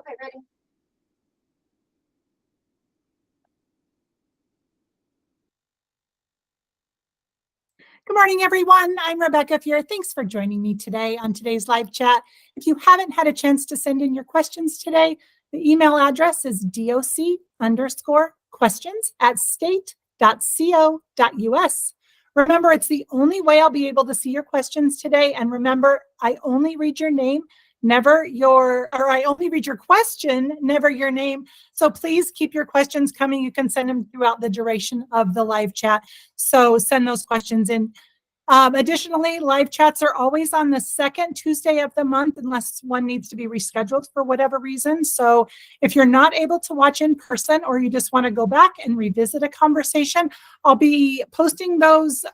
Okay, ready. Good morning, everyone. I'm Rebecca here. Thanks for joining me today on today's live chat. If you haven't had a chance to send in your questions today, the email address is doc_questions@state.co.us. Remember, it's the only way I'll be able to see your questions today. And remember, I only read your name, I only read your question, never your name. So please keep your questions coming. You can send them throughout the duration of the live chat. So send those questions in. Additionally, live chats are always on the second Tuesday of the month, unless one needs to be rescheduled for whatever reason. So if you're not able to watch in person, or you just want to go back and revisit a conversation, I'll be posting those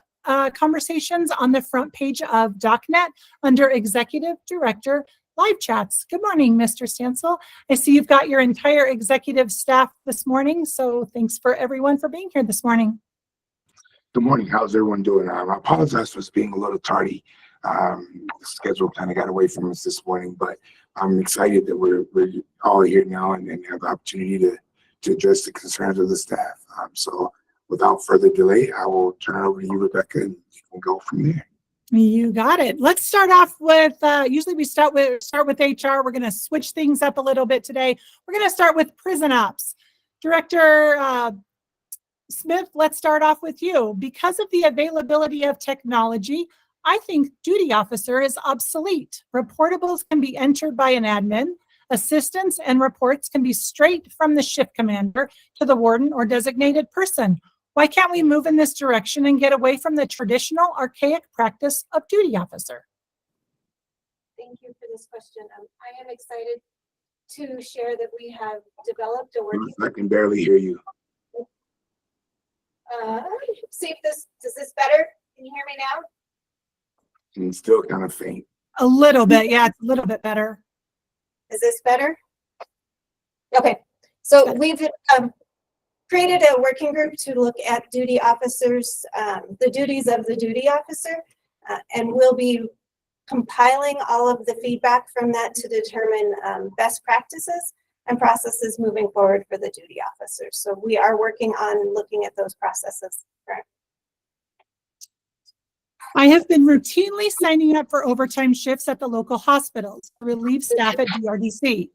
conversations on the front page of DocNet under Executive Director Live Chats. Good morning, Mr. Stansel. I see you've got your entire executive staff this morning, so thanks for everyone for being here this morning. Good morning. How's everyone doing? I apologize for being a little tardy. The schedule kind of got away from us this morning, but I'm excited that we're all here now and have the opportunity to address the concerns of the staff. So without further delay, I will turn it over to you, Rebecca, and you can go from there. You got it. Let's start off with, usually we start with HR. We're going to switch things up a little bit today. We're going to start with prison ops. Director Smith, let's start off with you. Because of the availability of technology, I think duty officer is obsolete. Reportables can be entered by an admin. Assistance and reports can be straight from the shift commander to the warden or designated person. Why can't we move in this direction and get away from the traditional archaic practice of duty officer? Thank you for this question. I am excited to share that we have developed a working. I can barely hear you. See if does this better? Can you hear me now? And still kind of faint. A little bit, yeah, it's a little bit better. Is this better? Okay, so we've created a working group to look at duty officers, the duties of the duty officer, and we'll be compiling all of the feedback from that to determine best practices and processes moving forward for the duty officers. So we are working on looking at those processes. I have been routinely signing up for overtime shifts at the local hospitals to relieve staff at DRDC.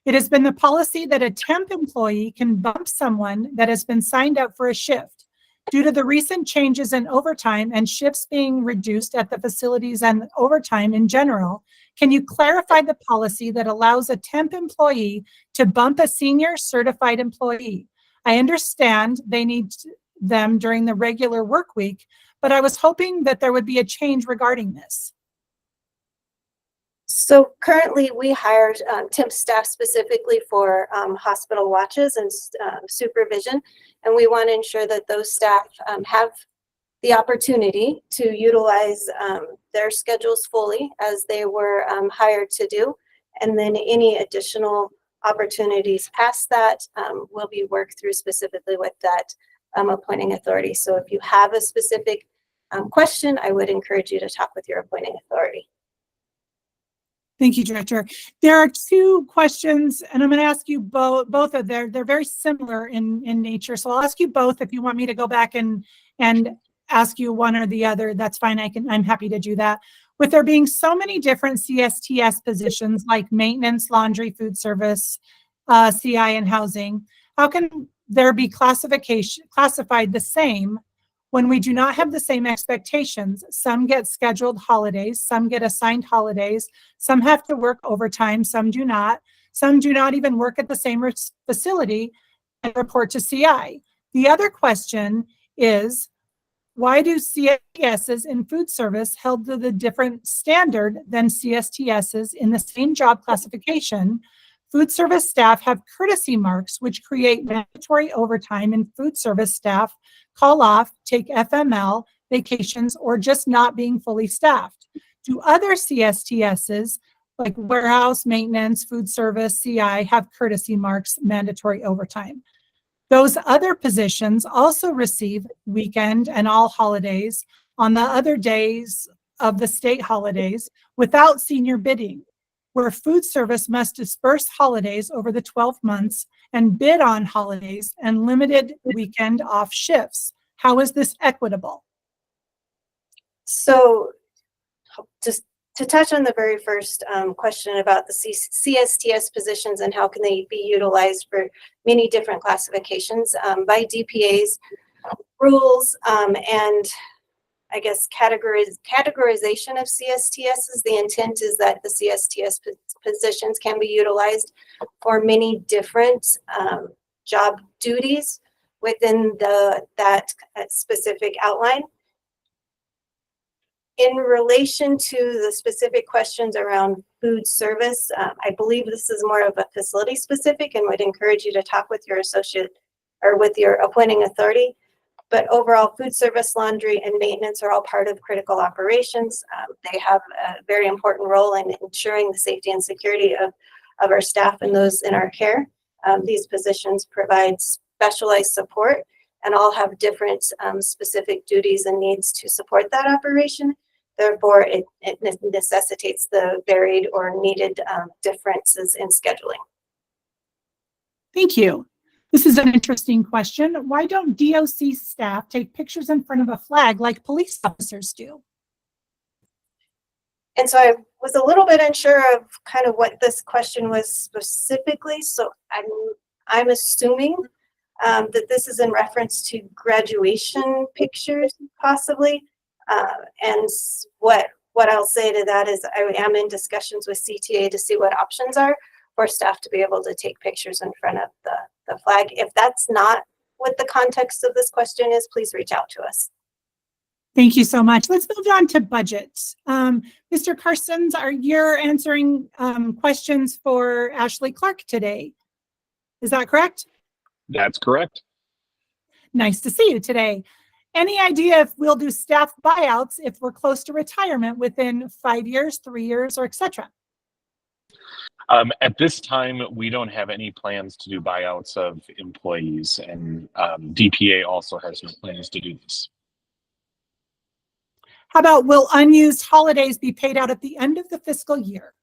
It has been the policy that a temp employee can bump someone that has been signed up for a shift. Due to the recent changes in overtime and shifts being reduced at the facilities and overtime in general, can you clarify the policy that allows a temp employee to bump a senior certified employee? I understand they need them during the regular work week, but I was hoping that there would be a change regarding this. So currently we hired temp staff specifically for hospital watches and supervision, and we want to ensure that those staff have the opportunity to utilize their schedules fully as they were hired to do. And then any additional opportunities past that will be worked through specifically with that appointing authority. So if you have a specific question, I would encourage you to talk with your appointing authority. Thank you, Director. There are two questions, and I'm going to ask you both of them. They're very similar in nature. So I'll ask you both. If you want me to go back and ask you one or the other, that's fine. I'm happy to do that. With there being so many different CSTS positions like maintenance, laundry, food service, CI, and housing, how can there be classified the same when we do not have the same expectations? Some get scheduled holidays, some get assigned holidays, some have to work overtime, some do not even work at the same facility and report to CI. The other question is, why do CSTSs in food service held to the different standard than CSTSs in the same job classification? Food service staff have courtesy marks, which create mandatory overtime, and food service staff call off, take FML, vacations, or just not being fully staffed. Do other CSTSs, like warehouse, maintenance, food service, CI, have courtesy marks, mandatory overtime? Those other positions also receive weekend and all holidays on the other days of the state holidays without senior bidding. where food service must disperse holidays over the 12 months and bid on holidays and limited weekend off shifts. How is this equitable? So just to touch on the very first question about the CSTS positions and how can they be utilized for many different classifications by DPA's rules and I guess categorization of CSTSs. The intent is that the CSTS positions can be utilized for many different job duties within that specific outline. In relation to the specific questions around food service, I believe this is more of a facility specific and would encourage you to talk with your associate or with your appointing authority. But overall, food service, laundry, and maintenance are all part of critical operations. They have a very important role in ensuring the safety and security of our staff and those in our care. These positions provide specialized support and all have different specific duties and needs to support that operation. Therefore, it necessitates the varied or needed differences in scheduling. Thank you. This is an interesting question. Why don't DOC staff take pictures in front of a flag like police officers do? And so I was a little bit unsure of kind of what this question was specifically. So I'm assuming that this is in reference to graduation pictures, possibly. And what I'll say to that is I am in discussions with CTA to see what options are for staff to be able to take pictures in front of the flag. If that's not what the context of this question is, please reach out to us. Thank you so much. Let's move on to budgets. Mr. Carstens, you're answering questions for Ashley Clark today. Is that correct? That's correct. Nice to see you today. Any idea if we'll do staff buyouts if we're close to retirement within 5 years, 3 years, or et cetera? At this time, we don't have any plans to do buyouts of employees, and DPA also has no plans to do this. How about will unused holidays be paid out at the end of the fiscal year?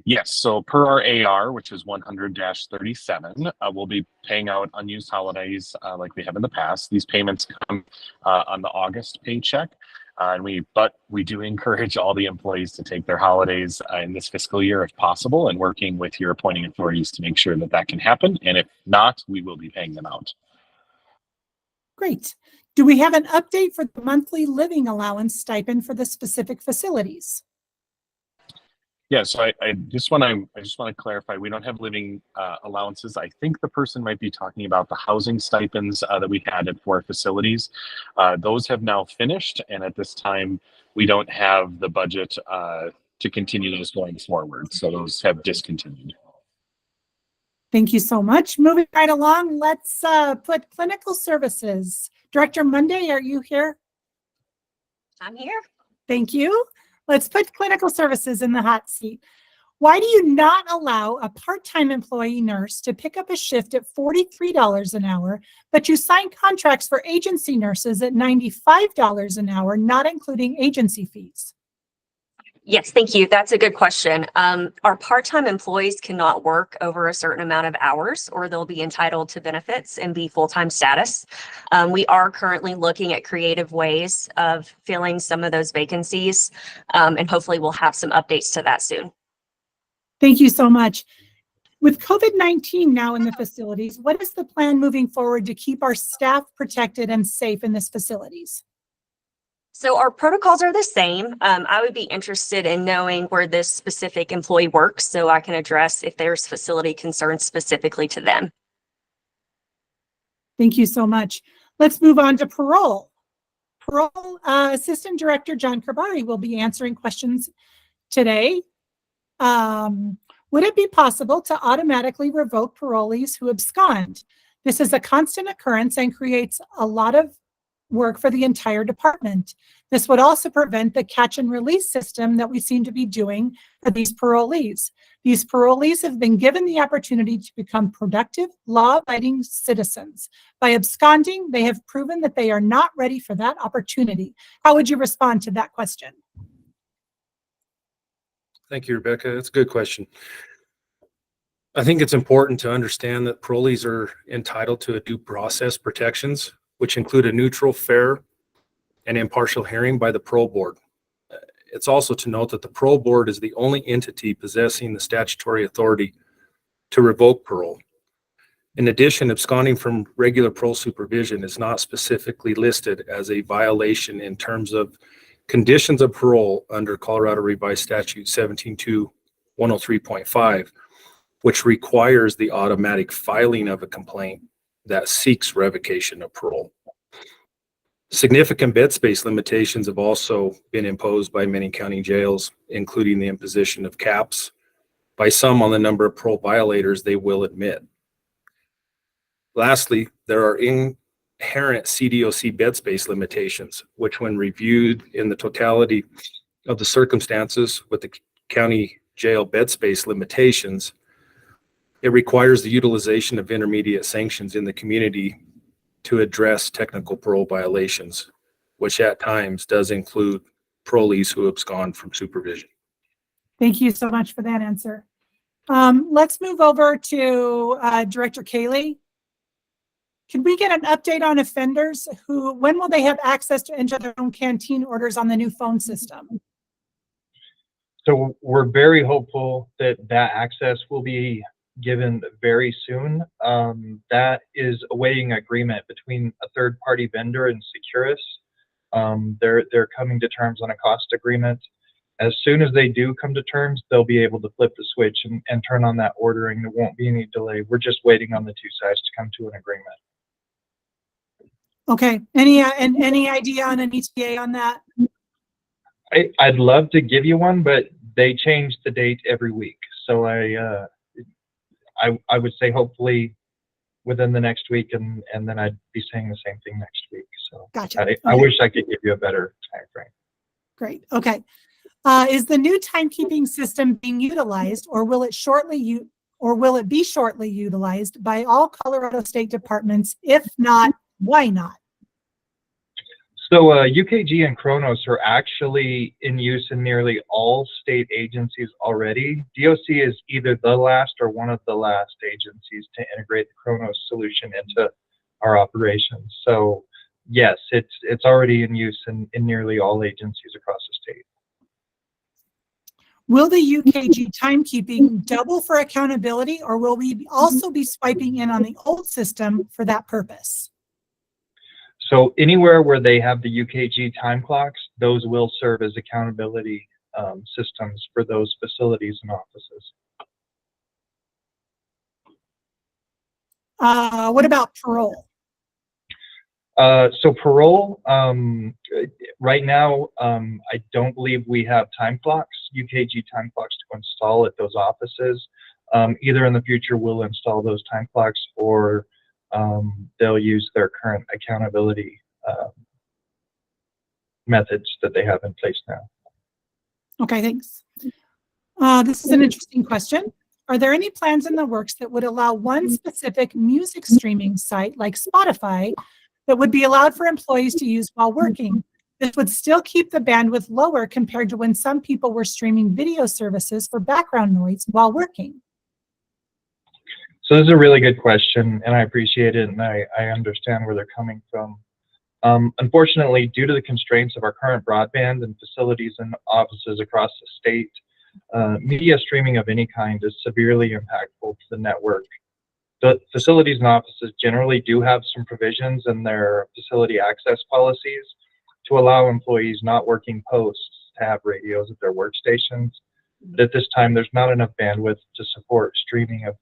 Yes, so per our AR, which is 100-37, we'll be paying out unused holidays like we have in the past. These payments come on the August paycheck. But we do encourage all the employees to take their holidays in this fiscal year if possible, and working with your appointing authorities to make sure that that can happen. And if not, we will be paying them out. Great. Do we have an update for the monthly living allowance stipend for the specific facilities? Yeah, so I just want to clarify, we don't have living allowances. I think the person might be talking about the housing stipends that we had at 4 facilities. Those have now finished, and at this time, we don't have the budget to continue those going forward. So those have discontinued. Thank you so much. Moving right along, let's put clinical services. Director Monday, are you here? I'm here. Thank you. Let's put clinical services in the hot seat. Why do you not allow a part-time employee nurse to pick up a shift at $43 an hour, but you sign contracts for agency nurses at $95 an hour, not including agency fees? Yes, thank you. That's a good question. Our part-time employees cannot work over a certain amount of hours, or they'll be entitled to benefits and be full-time status. We are currently looking at creative ways of filling some of those vacancies, and hopefully we'll have some updates to that soon. Thank you so much. With COVID-19 now in the facilities, what is the plan moving forward to keep our staff protected and safe in these facilities? So our protocols are the same. I would be interested in knowing where this specific employee works so I can address if there's facility concerns specifically to them. Thank you so much. Let's move on to parole. Parole Assistant Director John Karbari will be answering questions today. Would it be possible to automatically revoke parolees who abscond? This is a constant occurrence and creates a lot of work for the entire department. This would also prevent the catch and release system that we seem to be doing for these parolees. These parolees have been given the opportunity to become productive, law-abiding citizens. By absconding, they have proven that they are not ready for that opportunity. How would you respond to that question? Thank you, Rebecca. That's a good question. I think it's important to understand that parolees are entitled to a due process protections, which include a neutral, fair, and impartial hearing by the parole board. It's also to note that the parole board is the only entity possessing the statutory authority to revoke parole. In addition, absconding from regular parole supervision is not specifically listed as a violation in terms of conditions of parole under Colorado Revised Statute 17-2-103.5, which requires the automatic filing of a complaint that seeks revocation of parole. Significant bed space limitations have also been imposed by many county jails, including the imposition of caps by some on the number of parole violators they will admit. Lastly, there are inherent CDOC bed space limitations, which when reviewed in the totality of the circumstances with the county jail bed space limitations, it requires the utilization of intermediate sanctions in the community to address technical parole violations, which at times does include parolees who abscond from supervision. Thank you so much for that answer. Let's move over to Director Kaylee. Can we get an update on offenders when will they have access to enter their own canteen orders on the new phone system? So we're very hopeful that that access will be given very soon. That is awaiting agreement between a third-party vendor and Securus. They're coming to terms on a cost agreement. As soon as they do come to terms, they'll be able to flip the switch and turn on that ordering. There won't be any delay. We're just waiting on the two sides to come to an agreement. Okay. Any idea on an ETA on that? I'd love to give you one, but they change the date every week. So I would say hopefully within the next week, and then I'd be saying the same thing next week. So Gotcha. I wish I could give you a better time frame. Great. Okay. Is the new timekeeping system being utilized, or will it be shortly utilized by all Colorado state departments? If not, why not? So UKG and Kronos are actually in use in nearly all state agencies already. DOC is either the last or one of the last agencies to integrate the Kronos solution into our operations. So yes, it's already in use in nearly all agencies across the state. Will the UKG timekeeping double for accountability, or will we also be swiping in on the old system for that purpose? So anywhere where they have the UKG time clocks, those will serve as accountability systems for those facilities and offices. What about parole? So parole, right now, I don't believe we have time clocks, UKG time clocks to install at those offices. Either in the future we'll install those time clocks, or they'll use their current accountability methods that they have in place now. Okay, thanks. This is an interesting question. Are there any plans in the works that would allow one specific music streaming site like Spotify that would be allowed for employees to use while working? This would still keep the bandwidth lower compared to when some people were streaming video services for background noise while working. So this is a really good question, and I appreciate it, and I understand where they're coming from. Unfortunately, due to the constraints of our current broadband and facilities and offices across the state, media streaming of any kind is severely impactful to the network. The facilities and offices generally do have some provisions in their facility access policies to allow employees not working posts to have radios at their workstations. But at this time, there's not enough bandwidth to support streaming of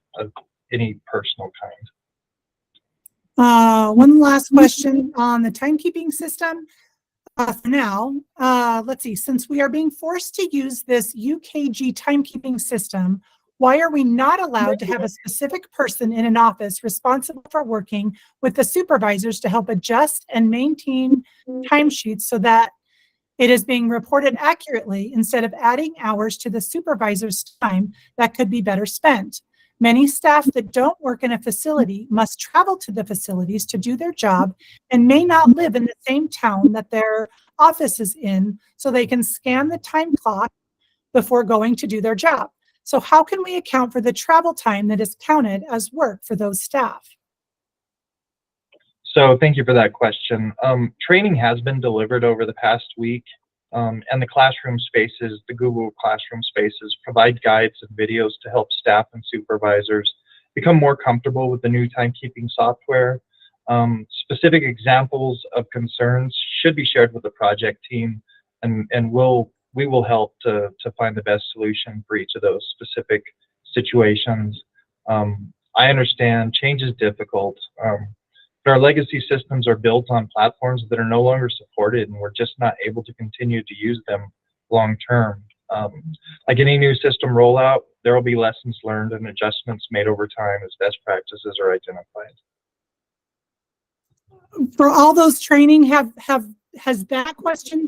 any personal kind. One last question on the timekeeping system. For now, let's see, since we are being forced to use this UKG timekeeping system, why are we not allowed to have a specific person in an office responsible for working with the supervisors to help adjust and maintain timesheets so that it is being reported accurately instead of adding hours to the supervisor's time that could be better spent? Many staff that don't work in a facility must travel to the facilities to do their job and may not live in the same town that their office is in, so they can scan the time clock before going to do their job. So how can we account for the travel time that is counted as work for those staff? So thank you for that question. Training has been delivered over the past week, and the classroom spaces, the Google Classroom spaces, provide guides and videos to help staff and supervisors become more comfortable with the new timekeeping software. Specific examples of concerns should be shared with the project team, and we will help to find the best solution for each of those specific situations. I understand change is difficult. But our legacy systems are built on platforms that are no longer supported, and we're just not able to continue to use them long term. Like any new system rollout, there will be lessons learned and adjustments made over time as best practices are identified. For all those training, has that question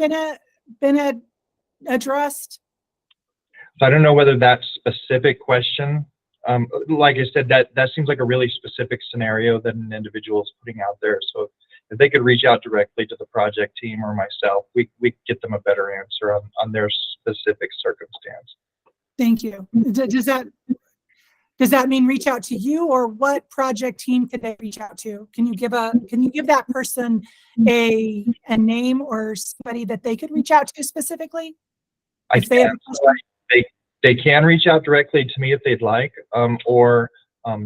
been addressed? So I don't know whether that specific question, like I said, that seems like a really specific scenario that an individual is putting out there. So if they could reach out directly to the project team or myself, we could get them a better answer on their specific circumstance. Thank you. Does that mean reach out to you, or what project team could they reach out to? Can you give that person a name or somebody that they could reach out to specifically? I can. They can reach out directly to me if they'd like, or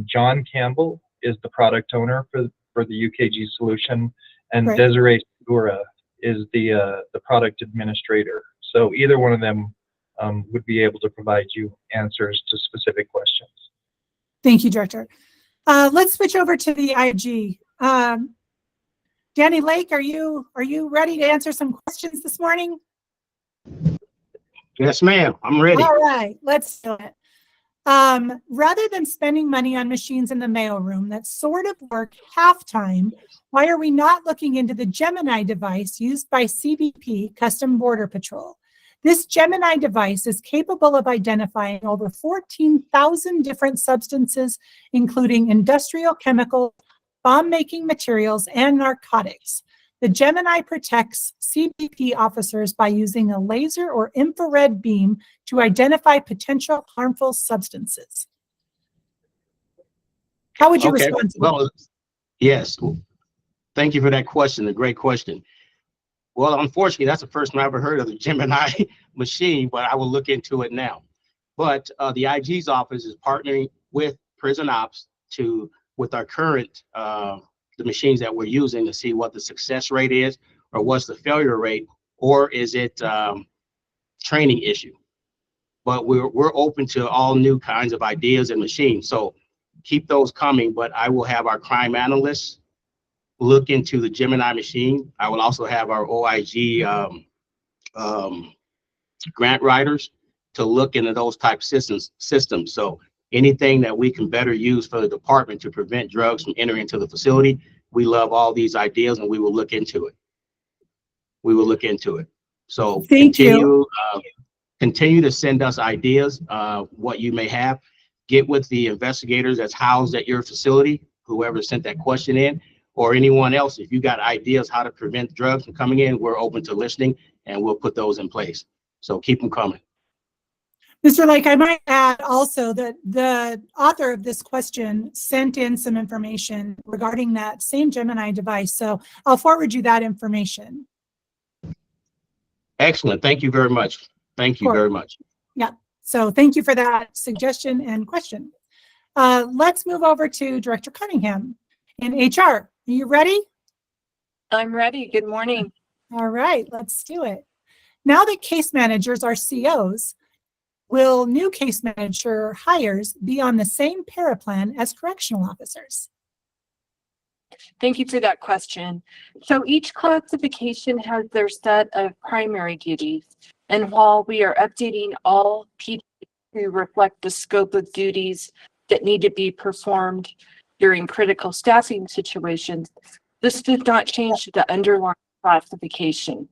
John Campbell is the product owner for the UKG solution, and Right. Desiree Segura is the product administrator. So either one of them would be able to provide you answers to specific questions. Thank you, Director. Let's switch over to the IG. Danny Lake, are you ready to answer some questions this morning? Yes, ma'am. I'm ready. All right, let's do it. Rather than spending money on machines in the mailroom that sort of work half-time, why are we not looking into the Gemini device used by CBP Custom Border Patrol? This Gemini device is capable of identifying over 14,000 different substances, including industrial chemicals, bomb-making materials, and narcotics. The Gemini protects CBP officers by using a laser or infrared beam to identify potential harmful substances. How would you respond to that? Well, yes. Thank you for that question. A great question. Well, unfortunately, that's the first time I ever heard of the Gemini machine, but I will look into it now. But the IG's office is partnering with Prison Ops with our current the machines that we're using to see what the success rate is, or what's the failure rate, or is it training issue. But we're open to all new kinds of ideas and machines. So keep those coming, but I will have our crime analysts look into the Gemini machine. I will also have our OIG grant writers to look into those type systems. So anything that we can better use for the department to prevent drugs from entering into the facility, we love all these ideas, and we will look into it. So continue to send us ideas, what you may have. Get with the investigators that's housed at your facility, whoever sent that question in, or anyone else. If you got ideas how to prevent drugs from coming in, we're open to listening, and we'll put those in place. So keep them coming. Mr. Lake, I might add also that the author of this question sent in some information regarding that same Gemini device. So I'll forward you that information. Excellent. Thank you very much. Thank you very much. Yeah. So thank you for that suggestion and question. Let's move over to Director Cunningham in HR. Are you ready? I'm ready. Good morning. All right, let's do it. Now that case managers are COs, will new case manager hires be on the same paraplan as correctional officers? Thank you for that question. So each classification has their set of primary duties. And while we are updating all PD to reflect the scope of duties that need to be performed during critical staffing situations, this did not change the underlying classification.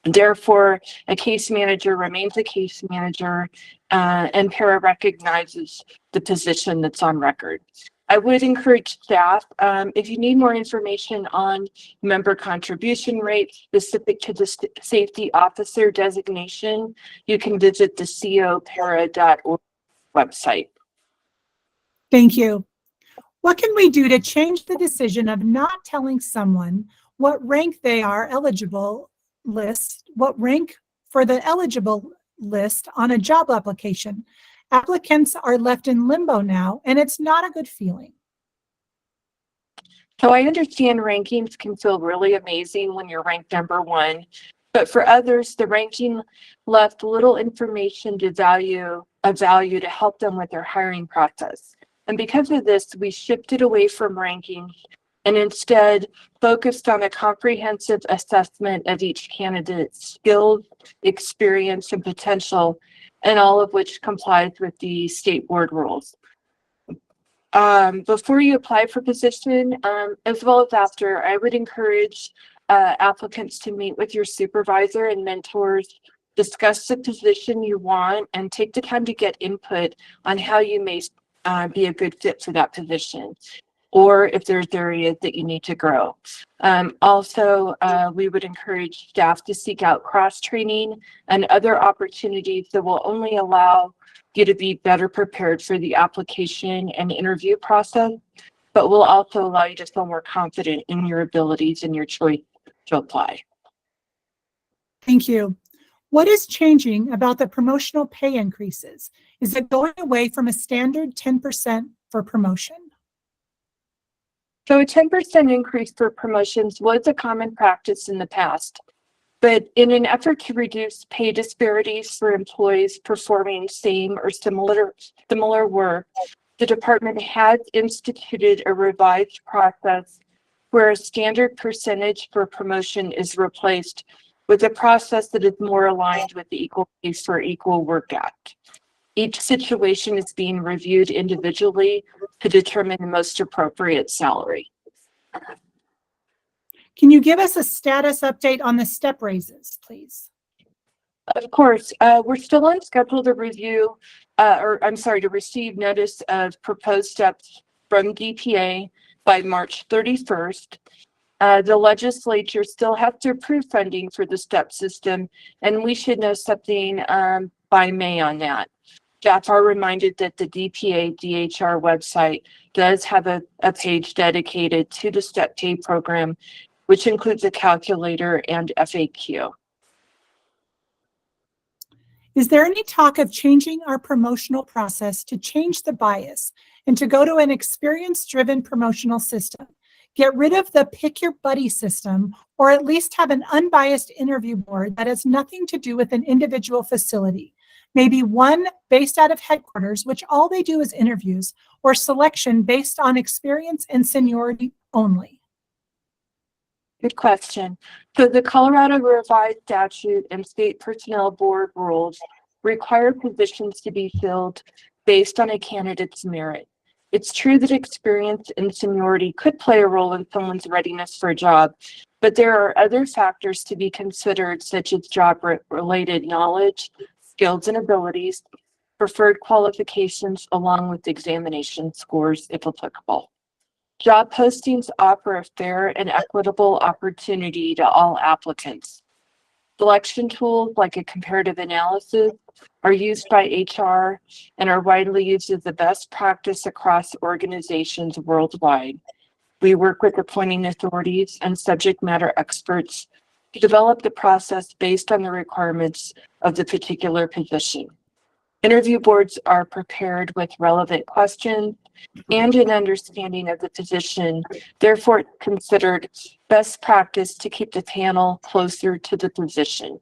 Therefore, a case manager remains a case manager, and para recognizes the position that's on record. I would encourage staff, if you need more information on member contribution rate specific to the safety officer designation, you can visit the copara.org website. Thank you. What can we do to change the decision of not telling someone what rank they are eligible list, what rank for the eligible list on a job application? Applicants are left in limbo now, and it's not a good feeling. So I understand rankings can feel really amazing when you're ranked number one, but for others, the ranking left little information of value to help them with their hiring process. And because of this, we shifted away from rankings and instead focused on a comprehensive assessment of each candidate's skills, experience, and potential, and all of which complies with the state board rules. Before you apply for position, as well as after, I would encourage applicants to meet with your supervisor and mentors, discuss the position you want, and take the time to get input on how you may be a good fit for that position, or if there's areas that you need to grow. Also, we would encourage staff to seek out cross-training and other opportunities that will only allow you to be better prepared for the application and interview process, but will also allow you to feel more confident in your abilities and your choice to apply. Thank you. What is changing about the promotional pay increases? Is it going away from a standard 10% for promotion? So a 10% increase for promotions was a common practice in the past, but in an effort to reduce pay disparities for employees performing same or similar work, the department has instituted a revised process where a standard percentage for promotion is replaced with a process that is more aligned with the Equal Pay for Equal Work Act. Each situation is being reviewed individually to determine the most appropriate salary. Can you give us a status update on the step raises, please? Of course, we're still on schedule to review, to receive notice of proposed steps from DPA by March 31st. The legislature still has to approve funding for the STEP system, and we should know something by May on that. Staff are reminded that the DPA DHR website does have a page dedicated to the STEP pay program, which includes a calculator and FAQ. Is there any talk of changing our promotional process to change the bias and to go to an experience-driven promotional system? Get rid of the pick your buddy system, or at least have an unbiased interview board that has nothing to do with an individual facility. Maybe one based out of headquarters, which all they do is interviews, or selection based on experience and seniority only. Good question. So the Colorado Revised Statute and State Personnel Board rules require positions to be filled based on a candidate's merit. It's true that experience and seniority could play a role in someone's readiness for a job, but there are other factors to be considered, such as job-related knowledge, skills and abilities, preferred qualifications, along with examination scores, if applicable. Job postings offer a fair and equitable opportunity to all applicants. Selection tools like a comparative analysis are used by HR and are widely used as the best practice across organizations worldwide. We work with appointing authorities and subject matter experts to develop the process based on the requirements of the particular position. Interview boards are prepared with relevant questions and an understanding of the position, therefore considered best practice to keep the panel closer to the position.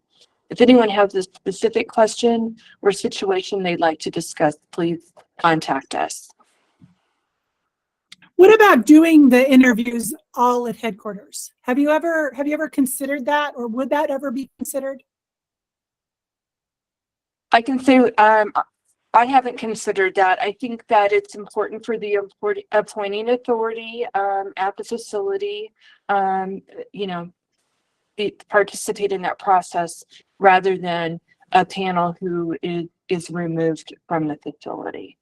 If anyone has a specific question or situation they'd like to discuss, please contact us. What about doing the interviews all at headquarters? Have you ever considered that, or would that ever be considered? I can say I haven't considered that. I think that it's important for the appointing authority at the facility, participate in that process rather than a panel who is removed from the facility.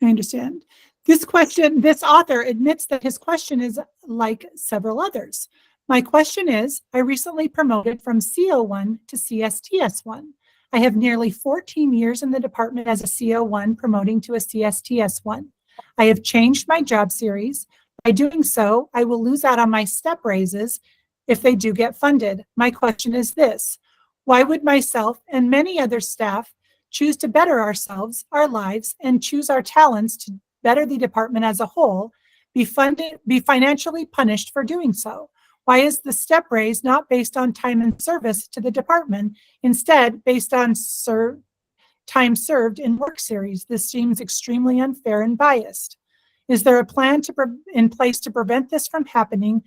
I understand. This author admits that his question is like several others. My question is, I recently promoted from CO1 to CSTS1. I have nearly 14 years in the department as a CO1 promoting to a CSTS1. I have changed my job series. By doing so, I will lose out on my step raises if they do get funded. My question is this: why would myself and many other staff choose to better ourselves, our lives, and choose our talents to better the department as a whole, be financially punished for doing so? Why is the step raise not based on time and service to the department, instead based on time served in work series? This seems extremely unfair and biased. Is there a plan in place to prevent this from happening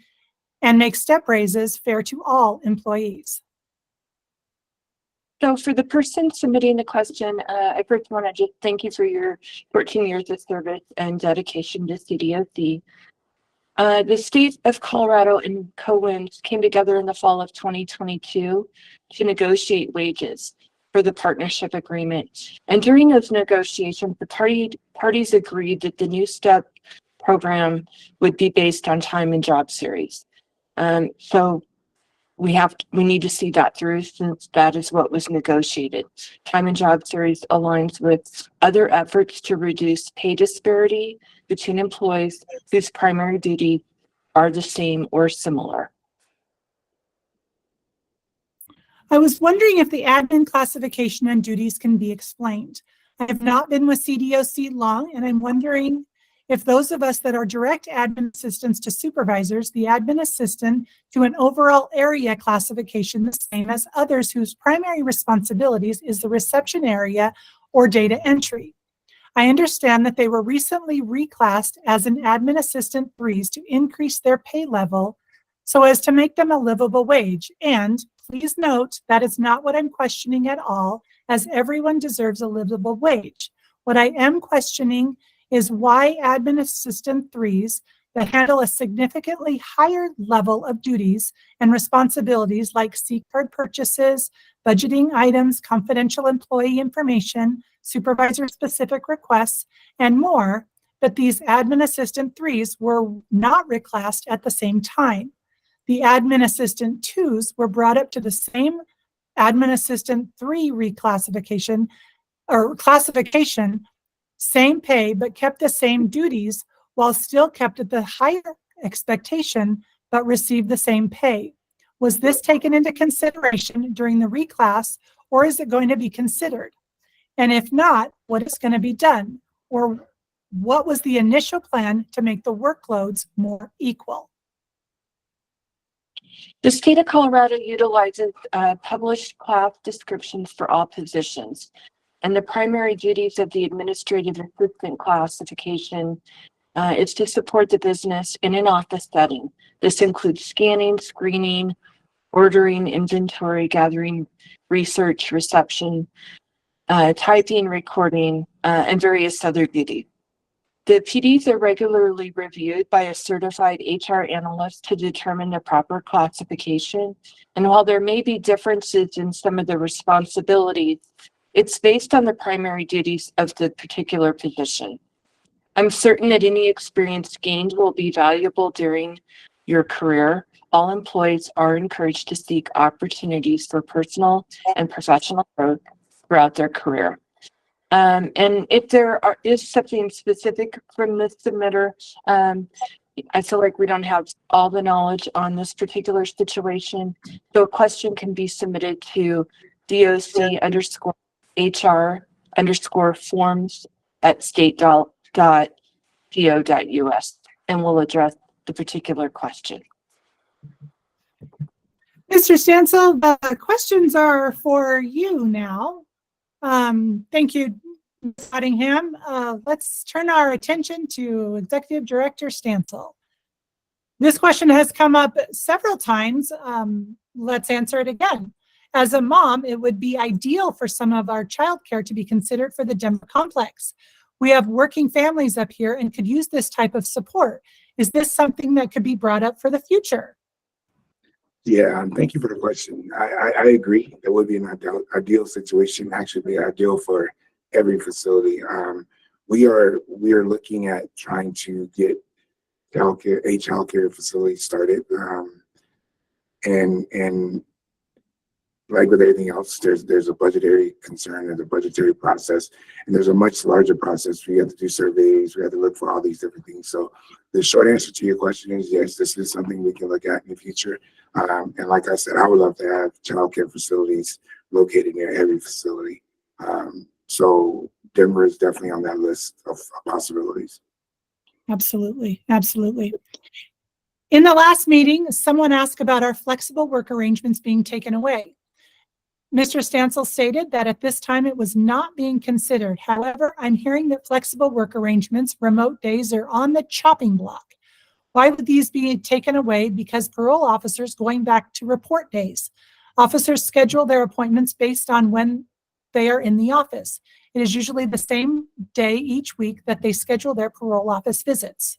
and make step raises fair to all employees? So for the person submitting the question, I first want to just thank you for your 14 years of service and dedication to CDOC. The state of Colorado and COWINS came together in the fall of 2022 to negotiate wages for the partnership agreement. And during those negotiations, the parties agreed that the new STEP program would be based on time and job series. So we need to see that through, since that is what was negotiated. Time and job series aligns with other efforts to reduce pay disparity between employees whose primary duties are the same or similar. I was wondering if the admin classification and duties can be explained. I have not been with CDOC long, and I'm wondering if those of us that are direct admin assistants to supervisors, the admin assistant to an overall area classification the same as others whose primary responsibilities is the reception area or data entry. I understand that they were recently reclassed as an admin assistant 3s to increase their pay level so as to make them a livable wage. And please note that is not what I'm questioning at all, as everyone deserves a livable wage. What I am questioning is why admin assistant 3s that handle a significantly higher level of duties and responsibilities like C-card purchases, budgeting items, confidential employee information, supervisor-specific requests, and more, but these admin assistant 3s were not reclassed at the same time. The admin assistant 2s were brought up to the same admin assistant 3 reclassification or classification, same pay, but kept the same duties while still kept at the higher expectation, but received the same pay. Was this taken into consideration during the reclass, or is it going to be considered? And if not, what is going to be done? Or what was the initial plan to make the workloads more equal? The state of Colorado utilizes published class descriptions for all positions, and the primary duties of the administrative assistant classification is to support the business in an office setting. This includes scanning, screening, ordering, inventory, gathering, research, reception, typing, recording, and various other duties. The PDs are regularly reviewed by a certified HR analyst to determine the proper classification. And while there may be differences in some of the responsibilities, it's based on the primary duties of the particular position. I'm certain that any experience gained will be valuable during your career. All employees are encouraged to seek opportunities for personal and professional growth throughout their career. And if there is something specific from the submitter, I feel like we don't have all the knowledge on this particular situation. So a question can be submitted to doc_HR_forms@state.gov.us, and we'll address the particular question. Mr. Stansel, the questions are for you now. Thank you, Ms. Nottingham. Let's turn our attention to Executive Director Stansel. This question has come up several times. Let's answer it again. As a mom, it would be ideal for some of our childcare to be considered for the Denver complex. We have working families up here and could use this type of support. Is this something that could be brought up for the future? Yeah, thank you for the question. I agree. It would be an ideal situation, actually be ideal for every facility. we are looking at trying to get a childcare facility started. And like with everything else, there's a budgetary concern, there's a budgetary process, and there's a much larger process. We have to do surveys, we have to look for all these different things. So the short answer to your question is yes, this is something we can look at in the future. And like I said, I would love to have childcare facilities located near every facility. So Denver is definitely on that list of possibilities. Absolutely, absolutely. In the last meeting, someone asked about our flexible work arrangements being taken away. Mr. Stansel stated that at this time it was not being considered. However, I'm hearing that flexible work arrangements, remote days are on the chopping block. Why would these be taken away? Because parole officers going back to report days. Officers schedule their appointments based on when they are in the office. It is usually the same day each week that they schedule their parole office visits.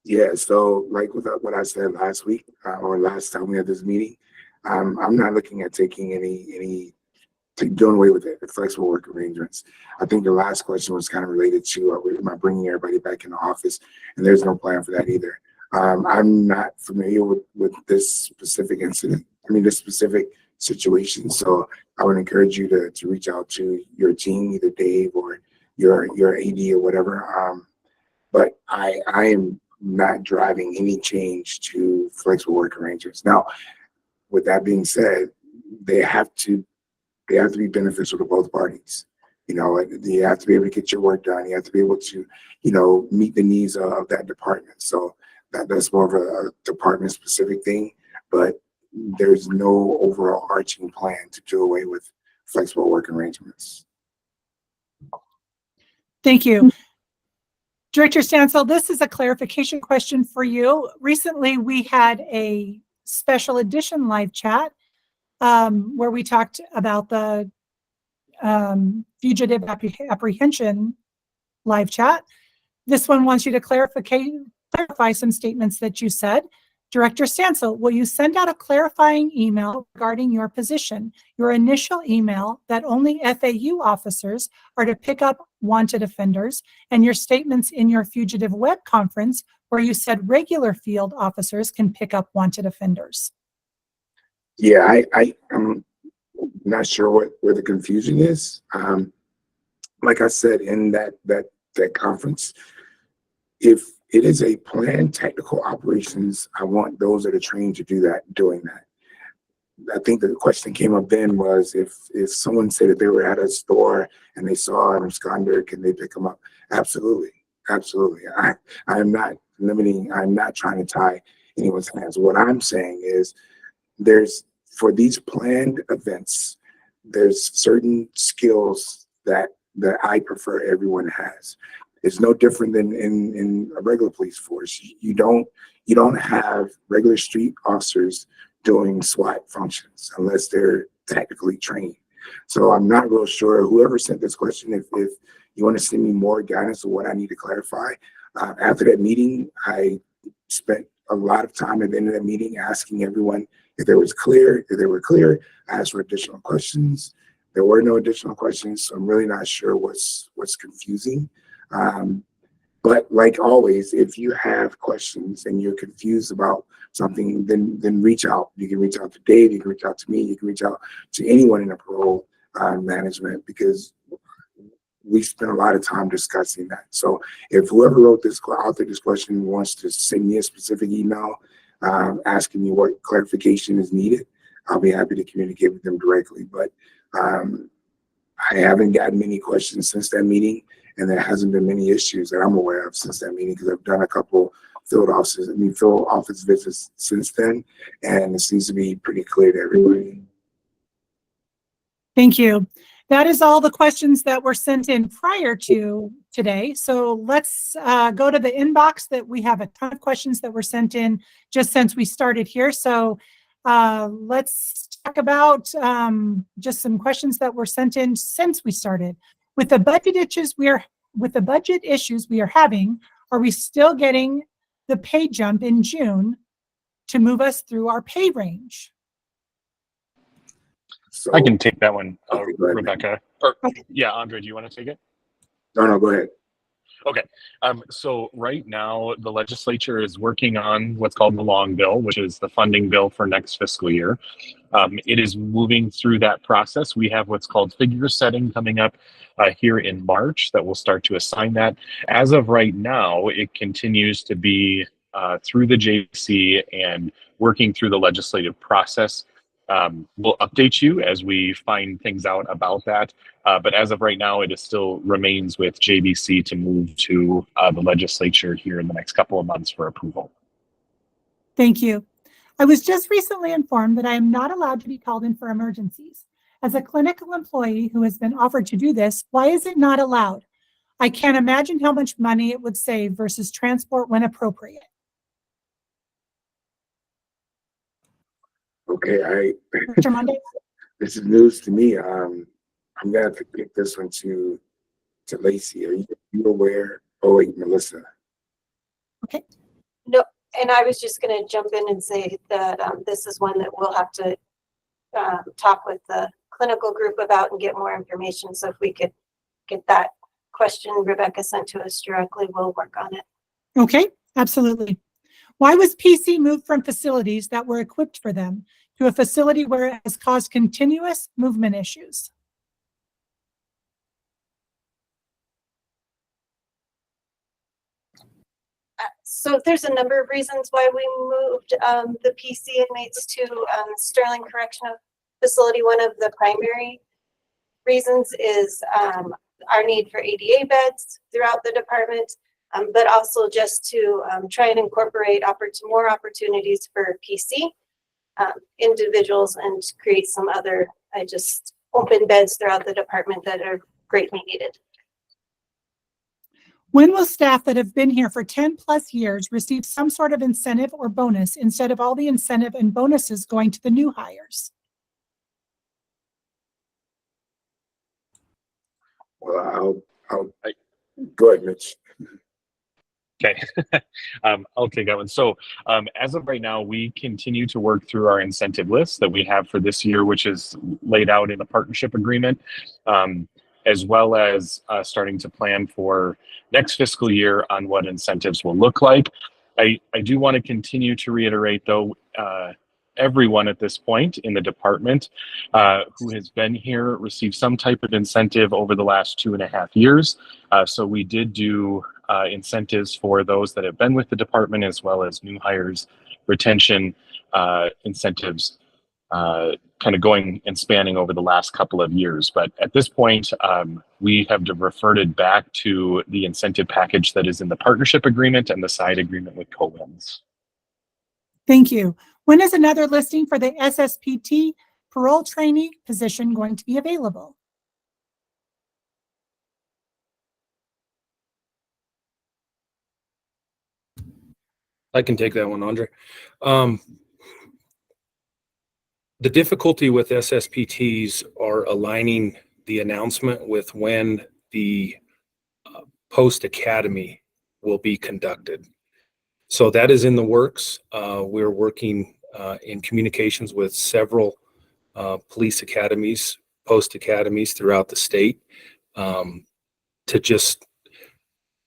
Yeah, so like with what I said last week or last time we had this meeting, I'm not looking at taking doing away with the flexible work arrangements. I think the last question was kind of related to am I bringing everybody back in the office, and there's no plan for that either. I'm not familiar with this specific incident. I mean, this specific situation. So I would encourage you to reach out to your team, either Dave or your AD or whatever. But I am not driving any change to flexible work arrangements. Now, with that being said, they have to be beneficial to both parties. You know, you have to be able to get your work done. You have to be able to, meet the needs of that department. So that's more of a department specific thing, but there's no overall arching plan to do away with flexible work arrangements. Thank you. Director Stansel, this is a clarification question for you. Recently, we had a special edition live chat where we talked about the fugitive apprehension live chat. This one wants you to clarify some statements that you said. Director Stansel, will you send out a clarifying email regarding your position? Your initial email that only FAU officers are to pick up wanted offenders, and your statements in your fugitive web conference where you said regular field officers can pick up wanted offenders. Yeah, I'm not sure where the confusion is. Like I said in that conference, if it is a planned technical operations, I want those that are trained to do that, doing that. I think the question came up then was if someone said that they were at a store and they saw an absconder, can they pick them up? Absolutely, absolutely. I am not limiting. I'm not trying to tie anyone's hands. What I'm saying is for these planned events, there's certain skills that I prefer everyone has. It's no different than in a regular police force. You don't have regular street officers doing SWAT functions unless they're technically trained. So I'm not real sure. Whoever sent this question, if you want to send me more guidance on what I need to clarify, after that meeting, I spent a lot of time at the end of that meeting asking everyone if they were clear. I asked for additional questions. There were no additional questions, so I'm really not sure what's confusing. But like always, if you have questions and you're confused about something, then reach out. You can reach out to Dave, you can reach out to me, you can reach out to anyone in the parole management, because we spent a lot of time discussing that. So if whoever wrote this question wants to send me a specific email asking me what clarification is needed, I'll be happy to communicate with them directly. But I haven't gotten many questions since that meeting, and there hasn't been many issues that I'm aware of since that meeting, because I've done a couple field office visits since then, and it seems to be pretty clear to everybody. Thank you. That is all the questions that were sent in prior to today. So let's go to the inbox. That we have a ton of questions that were sent in just since we started here. So let's talk about just some questions that were sent in since we started. With the budget issues we are having, are we still getting the pay jump in June to move us through our pay range? So I can take that one, Okay, go ahead, Rebecca. Yeah, Andre, do you want to take it? No, no, go ahead. Okay. So right now, the legislature is working on what's called the long bill, which is the funding bill for next fiscal year. It is moving through that process. We have what's called figure setting coming up here in March that will start to assign that. As of right now, it continues to be through the JC and working through the legislative process. We'll update you as we find things out about that. But as of right now, it still remains with JBC to move to the legislature here in the next couple of months for approval. Thank you. I was just recently informed that I am not allowed to be called in for emergencies. As a clinical employee who has been offered to do this, why is it not allowed? I can't imagine how much money it would save versus transport when appropriate. Okay, Mr. Monday? this is news to me. I'm gonna have to kick this one to Lacey. Are you aware? Oh wait, Melissa. No, and I was just gonna jump in and say that, this is one that we'll have to, talk with the clinical group about and get more information. So if we could get that question Rebecca sent to us directly, we'll work on it. Okay, absolutely. Why was PC moved from facilities that were equipped for them to a facility where it has caused continuous movement issues? So there's a number of reasons why we moved the PC inmates to Sterling Correctional Facility. One of the primary reasons is our need for ADA beds throughout the department, but also just to try and incorporate more opportunities for PC individuals and create some other just open beds throughout the department that are greatly needed. When will staff that have been here for 10 plus years receive some sort of incentive or bonus instead of all the incentive and bonuses going to the new hires? Well, I'll go ahead, Mitch. Okay, I'll take that one. So as of right now, we continue to work through our incentive list that we have for this year, which is laid out in a partnership agreement, as well as starting to plan for next fiscal year on what incentives will look like. I do want to continue to reiterate, though, everyone at this point in the department who has been here received some type of incentive over the last 2.5 years. So we did do incentives for those that have been with the department, as well as new hires, retention incentives, kind of going and spanning over the last couple of years. But at this point, we have reverted back to the incentive package that is in the partnership agreement and the side agreement with co-wins. Thank you. When is another listing for the SSPT parole trainee position going to be available? I can take that one, Andre. The difficulty with SSPTs are aligning the announcement with when the post-academy will be conducted. So that is in the works. We're working in communications with several police academies, post-academies throughout the state to just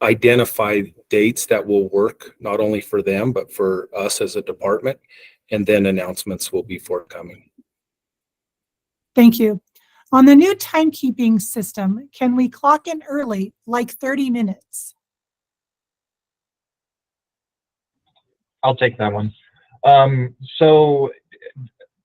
identify dates that will work not only for them, but for us as a department. And then announcements will be forthcoming. Thank you. On the new timekeeping system, can we clock in early, like 30 minutes? I'll take that one. So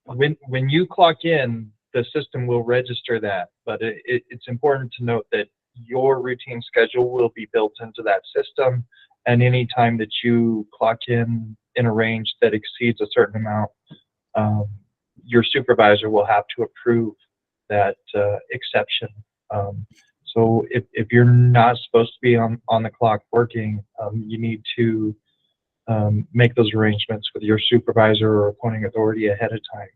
when you clock in, the system will register that, but it's important to note that your routine schedule will be built into that system, and any time that you clock in a range that exceeds a certain amount, your supervisor will have to approve that exception. So if you're not supposed to be on the clock working, you need to make those arrangements with your supervisor or appointing authority ahead of time.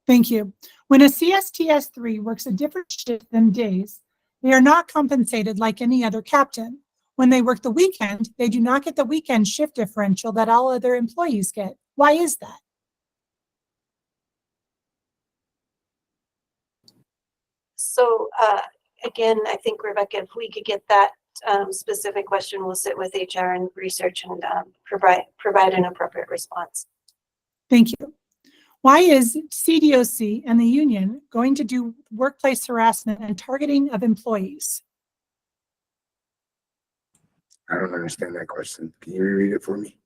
Thank you. When a CSTS-3 works a different shift than days, they are not compensated like any other captain. When they work the weekend, they do not get the weekend shift differential that all other employees get. Why is that? So again, I think, Rebecca, if we could get that specific question, we'll sit with HR and research and provide an appropriate response. Thank you. Why is CDOC and the union going to do workplace harassment and targeting of employees? I don't understand that question. Can you reread it for me?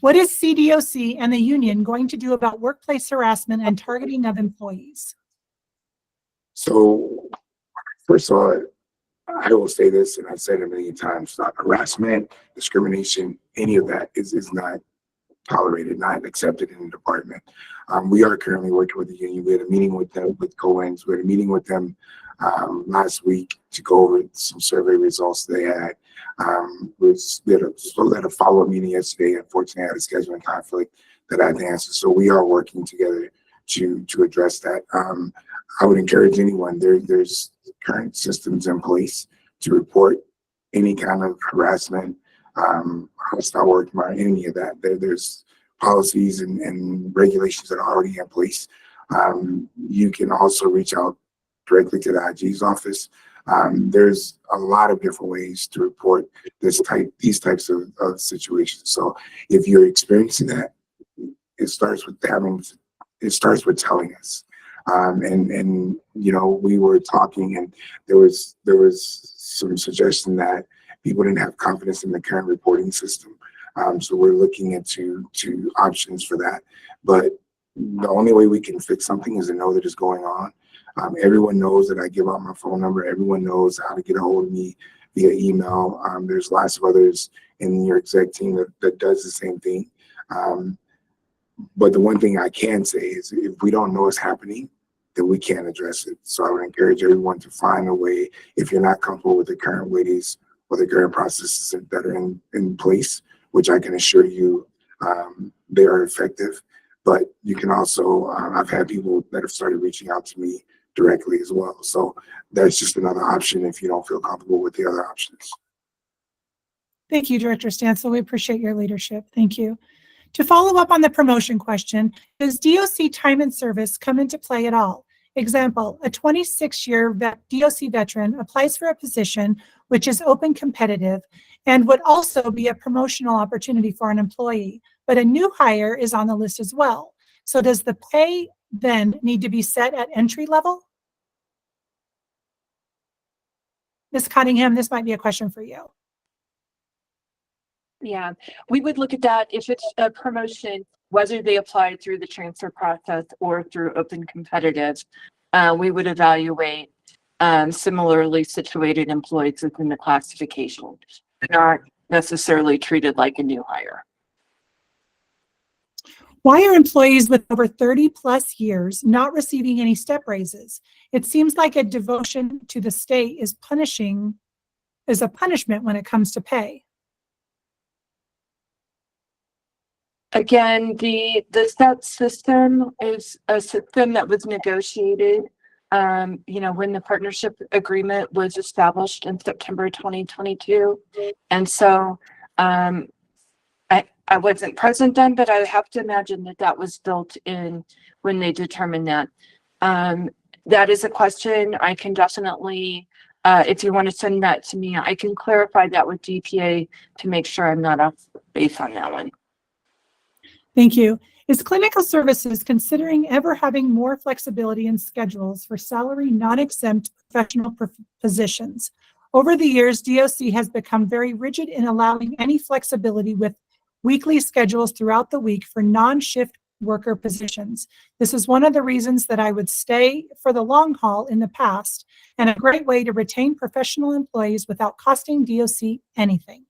What is CDOC and the union going to do about workplace harassment and targeting of employees? So, first of all, I will say this, and I've said it a million times, not harassment, discrimination, any of that is not tolerated, not accepted in the department. We are currently working with the union. We had a meeting with them, with Cohen's. We had a meeting with them last week to go over some survey results they had. We had a follow-up meeting yesterday. Unfortunately, I had a scheduling conflict that I had to answer. So we are working together to address that. I would encourage anyone, there's current systems in place to report any kind of harassment, hostile work environment, any of that. There's policies and regulations that are already in place. You can also reach out directly to the IG's office. There's a lot of different ways to report these types of situations. So if you're experiencing that, it starts with telling us. And you know, we were talking, and there was some suggestion that people didn't have confidence in the current reporting system. So we're looking into options for that. But the only way we can fix something is to know that it's going on. Everyone knows that I give out my phone number. Everyone knows how to get a hold of me via email. There's lots of others in your exec team that does the same thing. But the one thing I can say is if we don't know it's happening, then we can't address it. So I would encourage everyone to find a way, if you're not comfortable with the current ways or the current processes that are in place, which I can assure you they are effective. But you can also, I've had people that have started reaching out to me directly as well. So that's just another option if you don't feel comfortable with the other options. Thank you, Director Stansel. We appreciate your leadership. Thank you. To follow up on the promotion question, does DOC time and service come into play at all? Example, a 26-year DOC veteran applies for a position which is open competitive and would also be a promotional opportunity for an employee, but a new hire is on the list as well. So does the pay then need to be set at entry level? Ms. Cunningham, this might be a question for you. Yeah, we would look at that if it's a promotion, whether they applied through the transfer process or through open competitive. We would evaluate similarly situated employees within the classification, not necessarily treated like a new hire. Why are employees with over 30 plus years not receiving any step raises? It seems like a devotion to the state is a punishment when it comes to pay. Again, the step system is a system that was negotiated, when the partnership agreement was established in September 2022. And so I wasn't present then, but I have to imagine that was built in when they determined that. That is a question I can definitely, if you want to send that to me, I can clarify that with GPA to make sure I'm not off base on that one. Thank you. Is Clinical Services considering ever having more flexibility in schedules for salary non-exempt professional positions? Over the years, DOC has become very rigid in allowing any flexibility with weekly schedules throughout the week for non-shift worker positions. This is one of the reasons that I would stay for the long haul in the past, and a great way to retain professional employees without costing DOC anything.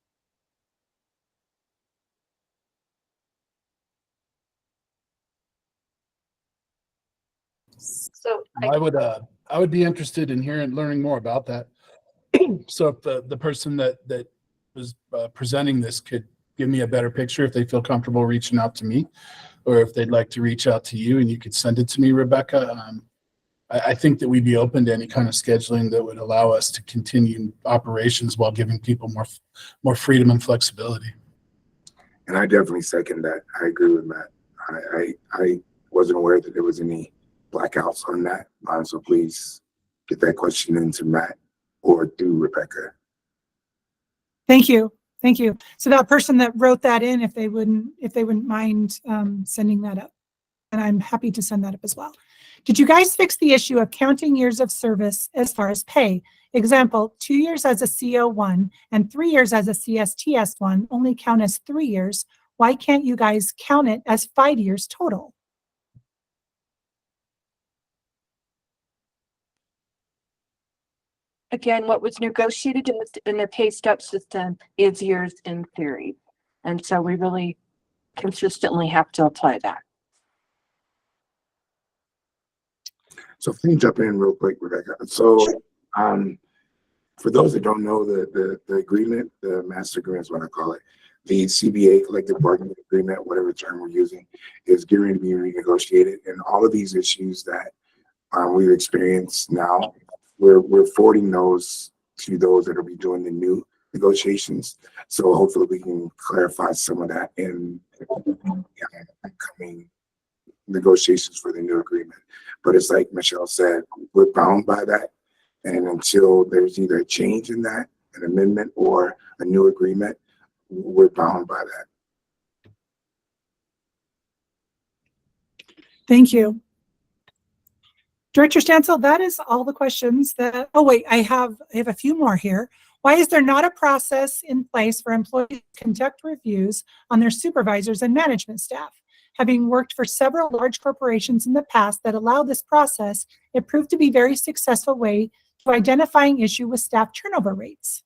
So I would be interested in learning more about that. So if the person that was presenting this could give me a better picture, if they feel comfortable reaching out to me, or if they'd like to reach out to you and you could send it to me, Rebecca. I think that we'd be open to any kind of scheduling that would allow us to continue operations while giving people more freedom and flexibility. And I definitely second that. I agree with Matt. I wasn't aware that there was any blackouts on that. So please get that question into Matt or through Rebecca. Thank you. Thank you. So that person that wrote that in, if they wouldn't mind sending that up. And I'm happy to send that up as well. Did you guys fix the issue of counting years of service as far as pay? Example, 2 years as a CO1 and 3 years as a CSTS1 only count as 3 years. Why can't you guys count it as 5 years total? Again, what was negotiated in the pay stub system is years in theory. And so we really consistently have to apply that. So if you can jump in real quick, Rebecca. So for those that don't know the agreement, the master agreement is what I call it. The CBA, collective bargaining agreement, whatever term we're using, is getting to be renegotiated. And all of these issues that we've experienced now, we're forwarding those to those that will be doing the new negotiations. So hopefully we can clarify some of that in upcoming negotiations for the new agreement. But it's like Michelle said, we're bound by that. And until there's either a change in that, an amendment, or a new agreement, we're bound by that. Thank you. Director Stansel, that is all the questions that, oh wait, I have a few more here. Why is there not a process in place for employees to conduct reviews on their supervisors and management staff? Having worked for several large corporations in the past that allow this process, it proved to be a very successful way to identifying issue with staff turnover rates.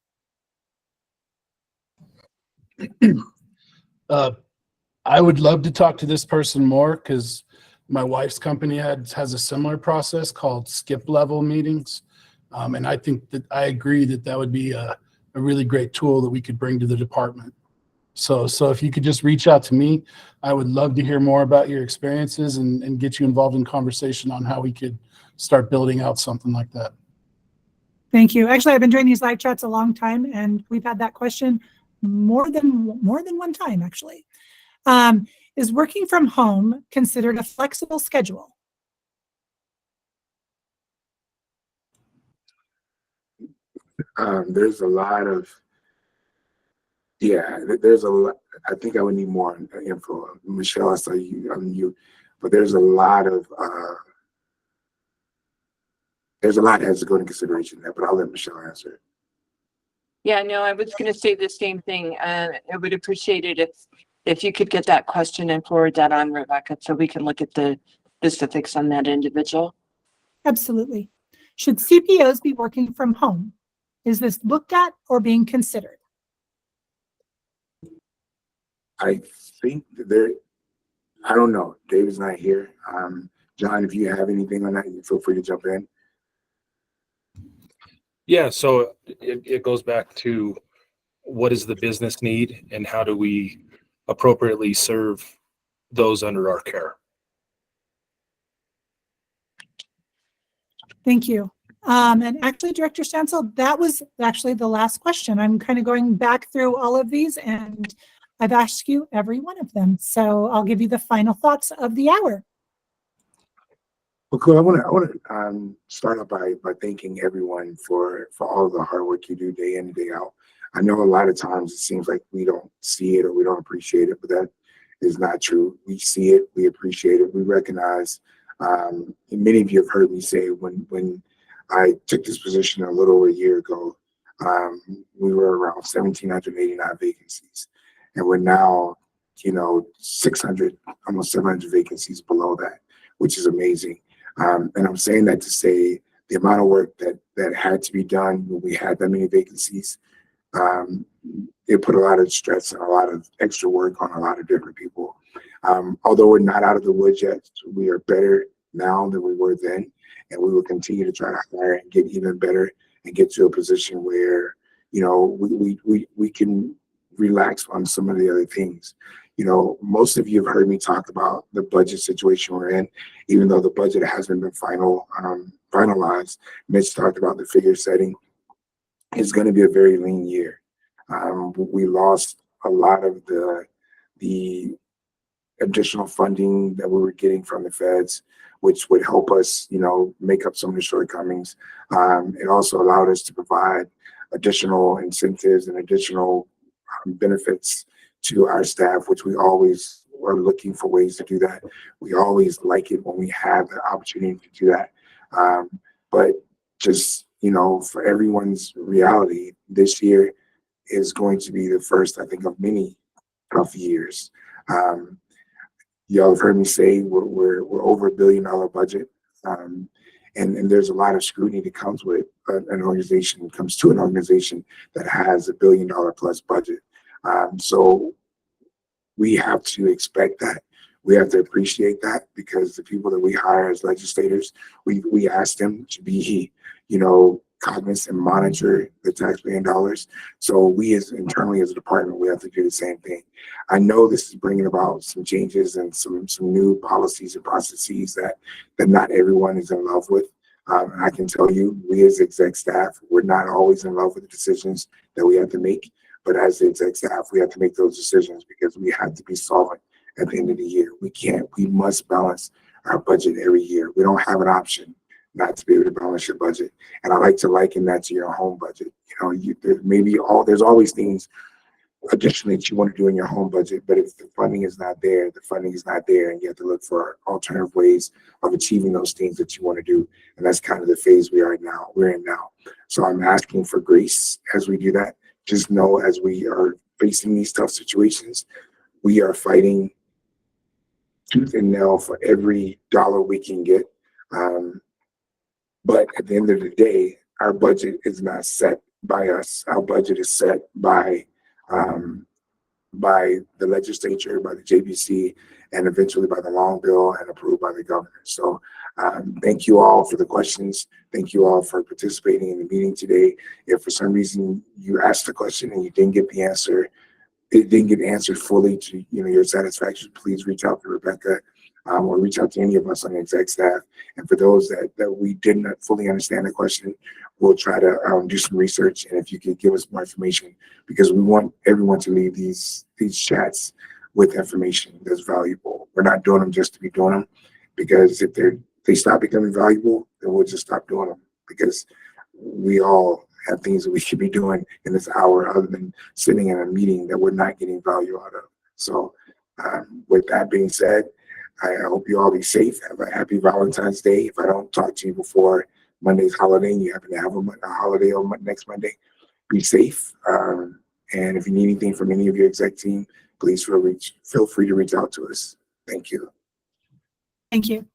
I would love to talk to this person more because my wife's company has a similar process called skip level meetings. And I think that I agree that would be a really great tool that we could bring to the department. So if you could just reach out to me, I would love to hear more about your experiences and get you involved in conversation on how we could start building out something like that. Thank you. Actually, I've been doing these live chats a long time, and we've had that question more than one time, actually. Is working from home considered a flexible schedule? There's a lot of, there's a lot. I think I would need more info. Michelle, I saw you on mute, but there's a lot that has to go into consideration there, but I'll let Michelle answer. Yeah, no, I was going to say the same thing. I would appreciate it if you could get that question and forward that on, Rebecca, so we can look at the specifics on that individual. Absolutely. Should CPOs be working from home? Is this looked at or being considered? I think that I don't know. David's not here. John, if you have anything on that, you feel free to jump in. Yeah, so it goes back to what is the business need and how do we appropriately serve those under our care. Thank you. And actually, Director Stansel, that was actually the last question. I'm kind of going back through all of these and I've asked you every one of them. So I'll give you the final thoughts of the hour. Well, cool. I want to start off by thanking everyone for all of the hard work you do day in and day out. I know a lot of times it seems like we don't see it or we don't appreciate it, but that is not true. We see it, we appreciate it, we recognize. Many of you have heard me say when I took this position a little over a year ago, we were around 1,789 vacancies, and we're now, 600, almost 700 vacancies below that, which is amazing. And I'm saying that to say the amount of work that had to be done when we had that many vacancies, it put a lot of stress and a lot of extra work on a lot of different people. Although we're not out of the woods yet, we are better now than we were then, and we will continue to try to hire and get even better and get to a position where we can relax on some of the other things. Most of you have heard me talk about the budget situation we're in, even though the budget hasn't been finalized. Mitch talked about the figure setting. It's going to be a very lean year. We lost a lot of the additional funding that we were getting from the feds. which would help us, make up some of the shortcomings. It also allowed us to provide additional incentives and additional benefits to our staff, which we always are looking for ways to do that. We always like it when we have the opportunity to do that. But just, for everyone's reality, this year is going to be the first, I think, of many tough years. Y'all have heard me say we're over $1 billion budget. And there's a lot of scrutiny that comes with an organization, comes to an organization that has $1 billion plus budget. So we have to expect that. We have to appreciate that, because the people that we hire as legislators, we ask them to be, cognizant and monitor the taxpaying dollars. So we internally as a department, we have to do the same thing. I know this is bringing about some changes and some new policies and processes that not everyone is in love with. I can tell you, we as exec staff, we're not always in love with the decisions that we have to make. But as the exec staff, we have to make those decisions because we have to be solvent at the end of the year. We must balance our budget every year. We don't have an option not to be able to balance your budget. And I like to liken that to your home budget. There's always things additionally that you want to do in your home budget, but if the funding is not there, and you have to look for alternative ways of achieving those things that you want to do. And that's kind of the phase we're in now. So I'm asking for grace as we do that. Just know, as we are facing these tough situations, we are fighting tooth and nail for every dollar we can get. But at the end of the day, our budget is not set by us. Our budget is set by the legislature, by the JBC, and eventually by the long bill and approved by the governor. So thank you all for the questions. Thank you all for participating in the meeting today. If for some reason you asked a question and you didn't get the answer, it didn't get answered fully to your satisfaction, please reach out to Rebecca or reach out to any of us on the exec staff. And for those that we didn't fully understand the question, we'll try to do some research. And if you could give us more information, because we want everyone to leave these chats with information that's valuable. We're not doing them just to be doing them, because if they stop becoming valuable, then we'll just stop doing them, because we all have things that we should be doing in this hour other than sitting in a meeting that we're not getting value out of. So with that being said, I hope you all be safe. Have a happy Valentine's Day. If I don't talk to you before Monday's holiday and you happen to have a holiday on next Monday, be safe. And if you need anything from any of your exec team, please feel free to reach out to us. Thank you. Thank you.